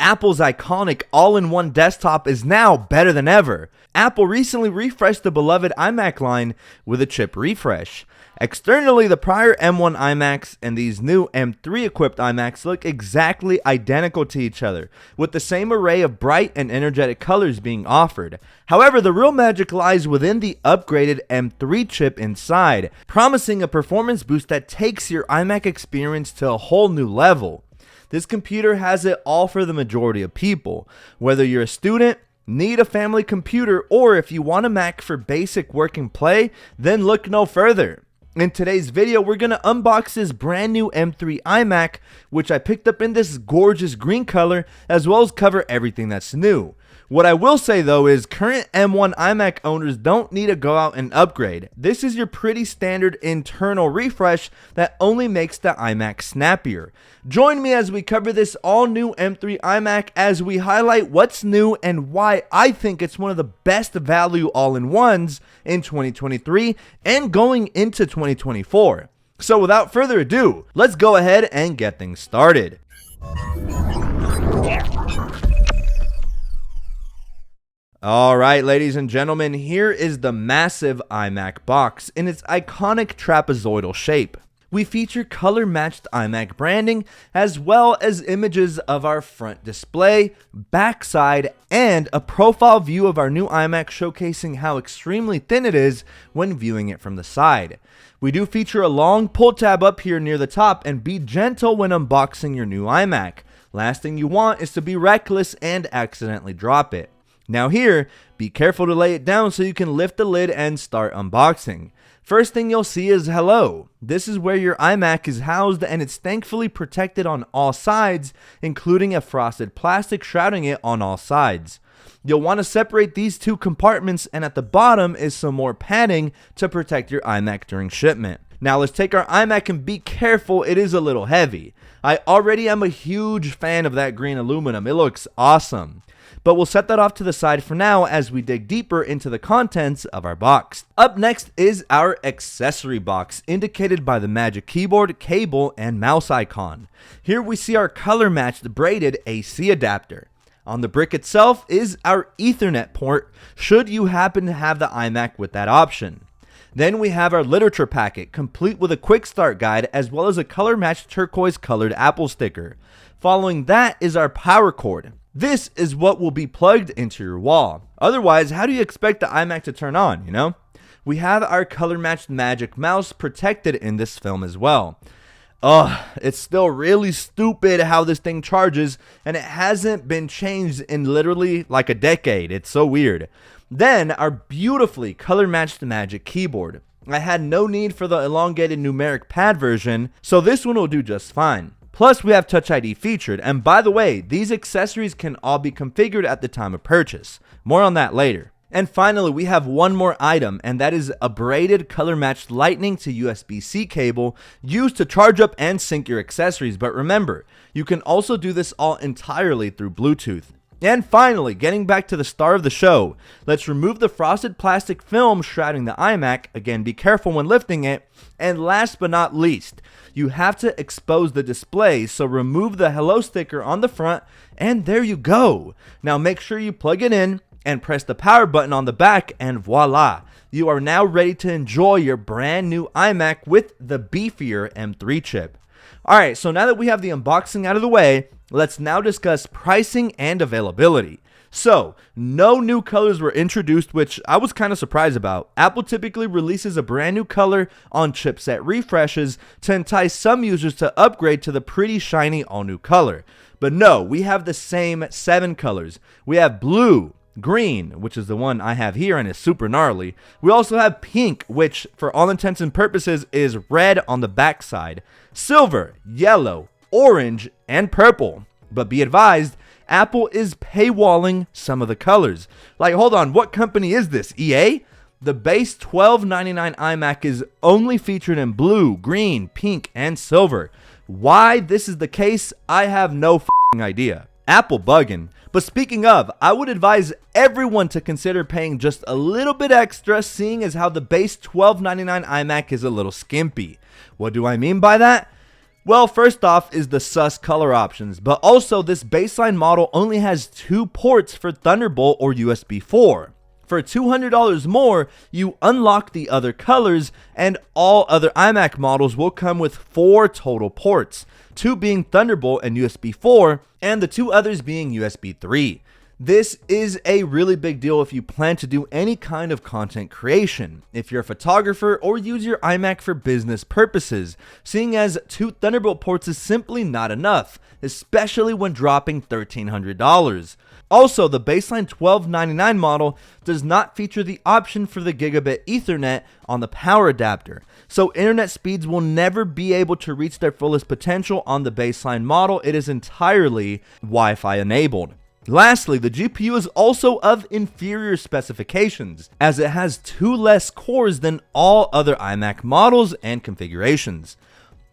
Apple's iconic all-in-one desktop is now better than ever. Apple recently refreshed the beloved iMac line with a chip refresh. Externally, the prior M1 iMacs and these new M3 equipped iMacs look exactly identical to each other, with the same array of bright and energetic colors being offered. However, the real magic lies within the upgraded M3 chip inside, promising a performance boost that takes your iMac experience to a whole new level. This computer has it all for the majority of people, whether you're a student, need a family computer, or if you want a Mac for basic work and play, then look no further. In today's video, we're going to unbox this brand new M3 iMac, which I picked up in this gorgeous green color, as well as cover everything that's new. What I will say though is current M1 iMac owners don't need to go out and upgrade. This is your pretty standard internal refresh that only makes the iMac snappier. Join me as we cover this all new M3 iMac as we highlight what's new and why I think it's one of the best value all-in-ones in 2023 and going into 2024. So without further ado, let's go ahead and get things started. Alright, ladies and gentlemen, here is the massive iMac box in its iconic trapezoidal shape. We feature color-matched iMac branding, as well as images of our front display, backside, and a profile view of our new iMac showcasing how extremely thin it is when viewing it from the side. We do feature a long pull tab up here near the top, and be gentle when unboxing your new iMac. Last thing you want is to be reckless and accidentally drop it. Now here, be careful to lay it down so you can lift the lid and start unboxing. First thing you'll see is hello. This is where your iMac is housed, and it's thankfully protected on all sides, including a frosted plastic shrouding it on all sides. You'll want to separate these two compartments, and at the bottom is some more padding to protect your iMac during shipment. Now let's take our iMac, and be careful, it is a little heavy. I already am a huge fan of that green aluminum, it looks awesome. But we'll set that off to the side for now as we dig deeper into the contents of our box. Up next is our accessory box, indicated by the magic keyboard, cable, and mouse icon. Here we see our color-matched braided AC adapter. On the brick itself is our Ethernet port, should you happen to have the iMac with that option. Then we have our literature packet, complete with a quick start guide, as well as a color-matched turquoise colored Apple sticker. Following that is our power cord. This is what will be plugged into your wall. Otherwise, how do you expect the iMac to turn on, you know? We have our color-matched magic mouse protected in this film as well. It's still really stupid how this thing charges, and it hasn't been changed in literally like a decade. It's so weird. Then our beautifully color-matched magic keyboard. I had no need for the elongated numeric pad version, so this one will do just fine. Plus, we have Touch ID featured, and by the way, these accessories can all be configured at the time of purchase. More on that later. And finally, we have one more item, and that is a braided color-matched Lightning to USB-C cable used to charge up and sync your accessories. But remember, you can also do this all entirely through Bluetooth. And finally, getting back to the star of the show, let's remove the frosted plastic film shrouding the iMac. Again, be careful when lifting it. And last but not least, you have to expose the display, so remove the hello sticker on the front, and there you go. Now make sure you plug it in and press the power button on the back, and voila, you are now ready to enjoy your brand new iMac with the beefier M3 chip. Alright, so now that we have the unboxing out of the way, let's now discuss pricing and availability. So, no new colors were introduced, which I was kind of surprised about. Apple typically releases a brand new color on chipset refreshes to entice some users to upgrade to the pretty shiny all new color. But no, we have the same 7 colors. We have blue, green, which is the one I have here and is super gnarly. We also have pink, which for all intents and purposes is red on the backside, silver, yellow, orange, and purple. But be advised, Apple is paywalling some of the colors. Like, hold on, what company is this? EA? The base $12.99 iMac is only featured in blue, green, pink, and silver. Why this is the case, I have no idea. Apple bugging. But speaking of, I would advise everyone to consider paying just a little bit extra, seeing as how the base $12.99 iMac is a little skimpy. What do I mean by that? Well, first off is the sus color options, but also this baseline model only has 2 ports for Thunderbolt or USB 4. For $200 more, you unlock the other colors, and all other iMac models will come with 4 total ports, 2 being Thunderbolt and USB 4, and the 2 others being USB 3. This is a really big deal if you plan to do any kind of content creation, if you're a photographer, or use your iMac for business purposes, seeing as 2 Thunderbolt ports is simply not enough, especially when dropping $1,300. Also, the baseline $1,299 model does not feature the option for the gigabit Ethernet on the power adapter, so internet speeds will never be able to reach their fullest potential on the baseline model. It is entirely Wi-Fi enabled. Lastly, the GPU is also of inferior specifications, as it has 2 less cores than all other iMac models and configurations.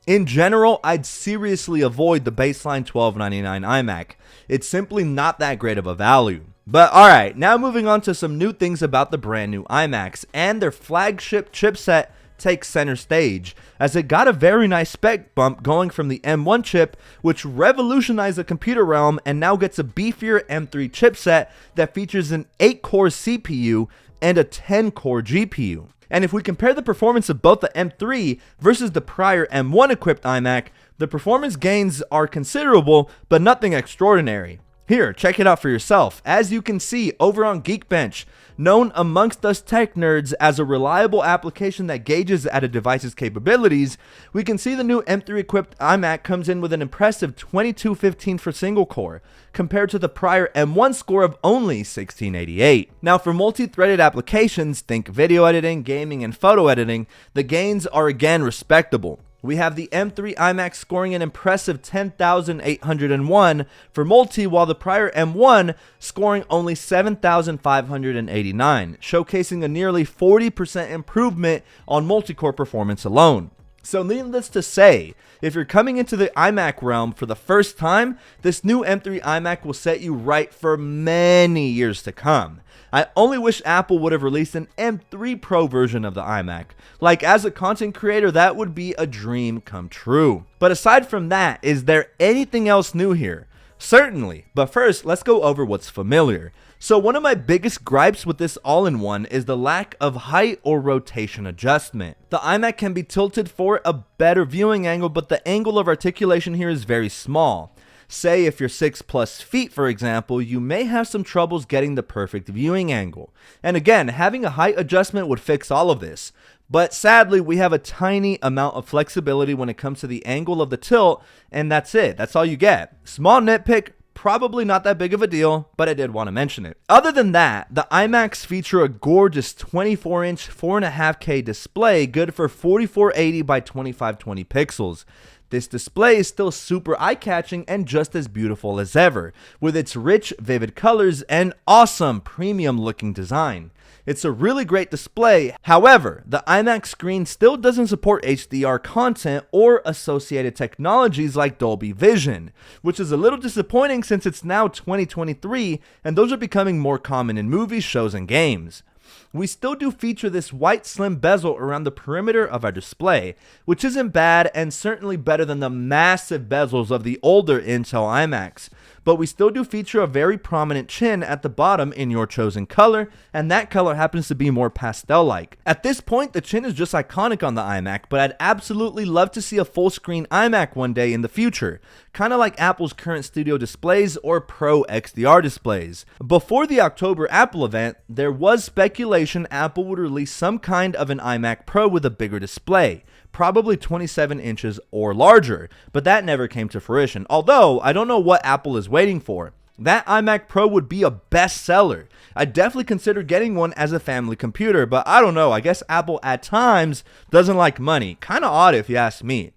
In general, I'd seriously avoid the baseline $1,299 iMac. It's simply not that great of a value. But alright, now moving on to some new things about the brand new iMacs, and their flagship chipset takes center stage, as it got a very nice spec bump going from the M1 chip, which revolutionized the computer realm, and now gets a beefier M3 chipset that features an 8-core CPU and a 10-core GPU. And if we compare the performance of both the M3 versus the prior M1 equipped iMac, the performance gains are considerable, but nothing extraordinary. Here, check it out for yourself. As you can see over on Geekbench, known amongst us tech nerds as a reliable application that gauges at a device's capabilities, we can see the new M3 equipped iMac comes in with an impressive 2215 for single core, compared to the prior M1 score of only 1688. Now for multi-threaded applications, think video editing, gaming, and photo editing, the gains are again respectable. We have the M3 iMac scoring an impressive 10,801 for multi, while the prior M1 scoring only 7,589, showcasing a nearly 40% improvement on multi-core performance alone. So needless to say, if you're coming into the iMac realm for the first time, this new M3 iMac will set you right for many years to come. I only wish Apple would have released an M3 Pro version of the iMac. Like, as a content creator, that would be a dream come true. But aside from that, is there anything else new here? Certainly, but first, let's go over what's familiar. So one of my biggest gripes with this all-in-one is the lack of height or rotation adjustment. The iMac can be tilted for a better viewing angle, but the angle of articulation here is very small. Say if you're 6+ feet, for example, you may have some troubles getting the perfect viewing angle. And again, having a height adjustment would fix all of this. But sadly, we have a tiny amount of flexibility when it comes to the angle of the tilt, and that's it. That's all you get. Small nitpick, probably not that big of a deal, but I did want to mention it. Other than that, the iMacs feature a gorgeous 24-inch 4.5K display, good for 4480 by 2520 pixels. This display is still super eye-catching and just as beautiful as ever, with its rich, vivid colors and awesome premium-looking design. It's a really great display. However, the iMac screen still doesn't support HDR content or associated technologies like Dolby Vision, which is a little disappointing since it's now 2023 and those are becoming more common in movies, shows, and games. We still do feature this white slim bezel around the perimeter of our display, which isn't bad and certainly better than the massive bezels of the older Intel iMacs. But we still do feature a very prominent chin at the bottom in your chosen color, and that color happens to be more pastel-like. At this point, the chin is just iconic on the iMac, but I'd absolutely love to see a full-screen iMac one day in the future, kind of like Apple's current Studio displays or Pro XDR displays. Before the October Apple event, there was speculation Apple would release some kind of an iMac Pro with a bigger display, probably 27 inches or larger, but that never came to fruition, although I don't know what Apple is waiting for. That iMac Pro would be a bestseller. I'd definitely consider getting one as a family computer, but I don't know, I guess Apple at times doesn't like money. Kinda odd if you ask me.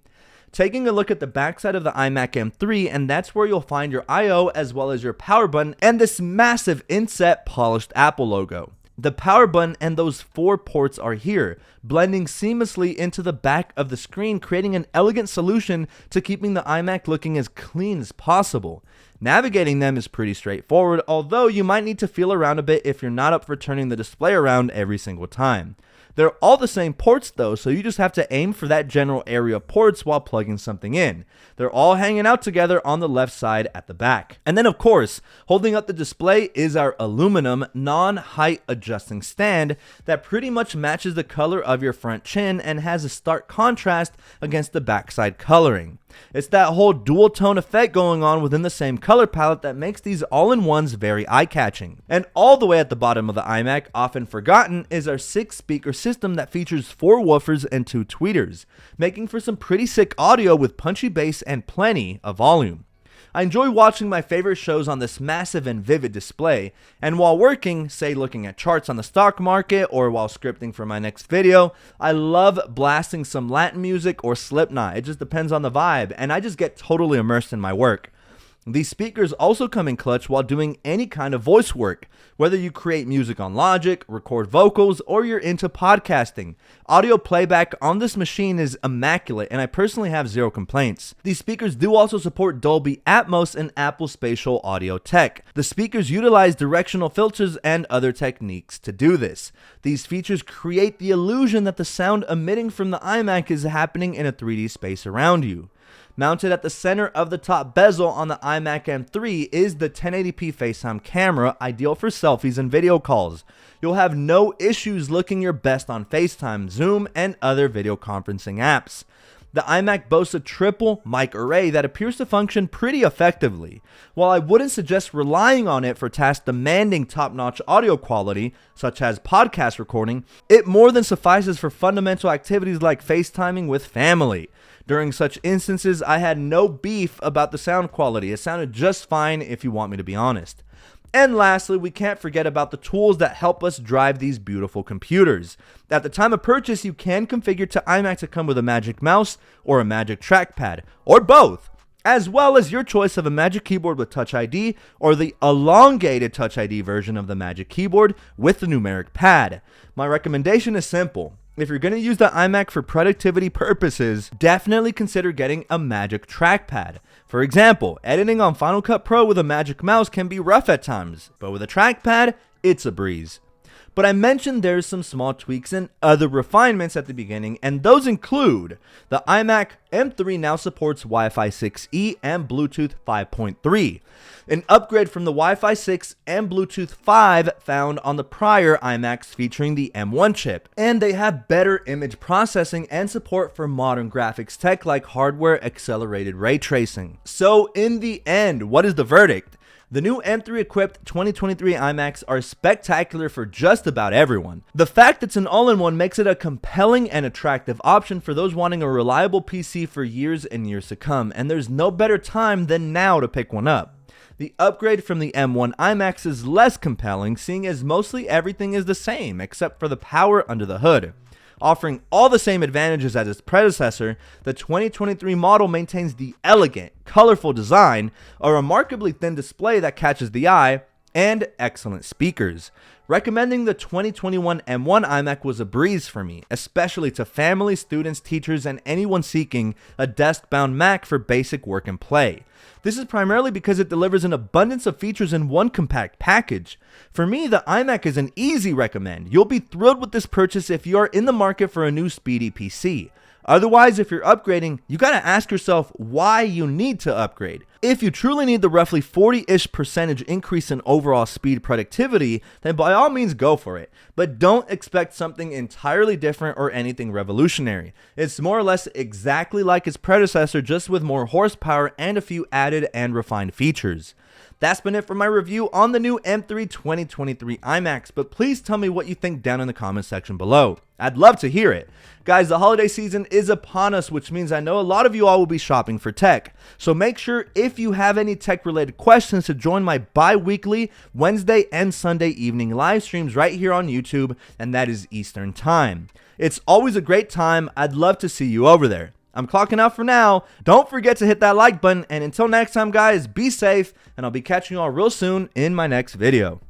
Taking a look at the backside of the iMac M3, and that's where you'll find your I/O as well as your power button and this massive inset polished Apple logo. The power button and those 4 ports are here, blending seamlessly into the back of the screen, creating an elegant solution to keeping the iMac looking as clean as possible. Navigating them is pretty straightforward, although you might need to feel around a bit if you're not up for turning the display around every single time. They're all the same ports though, so you just have to aim for that general area of ports while plugging something in. They're all hanging out together on the left side at the back. And then of course, holding up the display is our aluminum non-height adjusting stand that pretty much matches the color of your front chin and has a stark contrast against the backside coloring. It's that whole dual tone effect going on within the same color palette that makes these all-in-ones very eye-catching. And all the way at the bottom of the iMac, often forgotten, is our 6-speaker system that features 4 woofers and 2 tweeters, making for some pretty sick audio with punchy bass and plenty of volume. I enjoy watching my favorite shows on this massive and vivid display, and while working, say looking at charts on the stock market or while scripting for my next video, I love blasting some Latin music or Slipknot. It just depends on the vibe, and I just get totally immersed in my work. These speakers also come in clutch while doing any kind of voice work, whether you create music on Logic, record vocals, or you're into podcasting. Audio playback on this machine is immaculate, and I personally have 0 complaints. These speakers do also support Dolby Atmos and Apple Spatial Audio tech. The speakers utilize directional filters and other techniques to do this. These features create the illusion that the sound emitting from the iMac is happening in a 3D space around you. Mounted at the center of the top bezel on the iMac M3 is the 1080p FaceTime camera, ideal for selfies and video calls. You'll have no issues looking your best on FaceTime, Zoom, and other video conferencing apps. The iMac boasts a triple mic array that appears to function pretty effectively. While I wouldn't suggest relying on it for tasks demanding top-notch audio quality, such as podcast recording, it more than suffices for fundamental activities like FaceTiming with family. During such instances, I had no beef about the sound quality. It sounded just fine if you want me to be honest. And lastly, we can't forget about the tools that help us drive these beautiful computers. At the time of purchase, you can configure to iMac to come with a Magic Mouse or a Magic Trackpad, or both, as well as your choice of a Magic Keyboard with Touch ID or the elongated Touch ID version of the Magic Keyboard with the numeric pad. My recommendation is simple. If you're going to use the iMac for productivity purposes, definitely consider getting a Magic Trackpad. For example, editing on Final Cut Pro with a Magic Mouse can be rough at times, but with a trackpad, it's a breeze. But I mentioned there's some small tweaks and other refinements at the beginning, and those include the iMac M3 now supports Wi-Fi 6E and Bluetooth 5.3, an upgrade from the Wi-Fi 6 and Bluetooth 5 found on the prior iMacs featuring the M1 chip, and they have better image processing and support for modern graphics tech like hardware accelerated ray tracing. So in the end, what is the verdict? The new M3 equipped 2023 iMacs are spectacular for just about everyone. The fact it's an all-in-one makes it a compelling and attractive option for those wanting a reliable PC for years and years to come, and there's no better time than now to pick one up. The upgrade from the M1 iMacs is less compelling, seeing as mostly everything is the same except for the power under the hood. Offering all the same advantages as its predecessor, the 2023 model maintains the elegant, colorful design, a remarkably thin display that catches the eye, and excellent speakers. Recommending the 2021 M1 iMac was a breeze for me, especially to families, students, teachers, and anyone seeking a desk-bound Mac for basic work and play. This is primarily because it delivers an abundance of features in one compact package. For me, the iMac is an easy recommend. You'll be thrilled with this purchase if you are in the market for a new speedy PC. Otherwise, if you're upgrading, you gotta ask yourself why you need to upgrade. If you truly need the roughly 40-ish% increase in overall speed productivity, then by all means go for it. But don't expect something entirely different or anything revolutionary. It's more or less exactly like its predecessor, just with more horsepower and a few added and refined features. That's been it for my review on the new M3 2023 iMacs, but please tell me what you think down in the comment section below. I'd love to hear it. Guys, the holiday season is upon us, which means I know a lot of you all will be shopping for tech. So make sure if you have any tech related questions to join my bi-weekly Wednesday and Sunday evening live streams right here on YouTube, and that is Eastern Time. It's always a great time. I'd love to see you over there. I'm clocking out for now. Don't forget to hit that like button, and until next time guys, be safe, and I'll be catching you all real soon in my next video.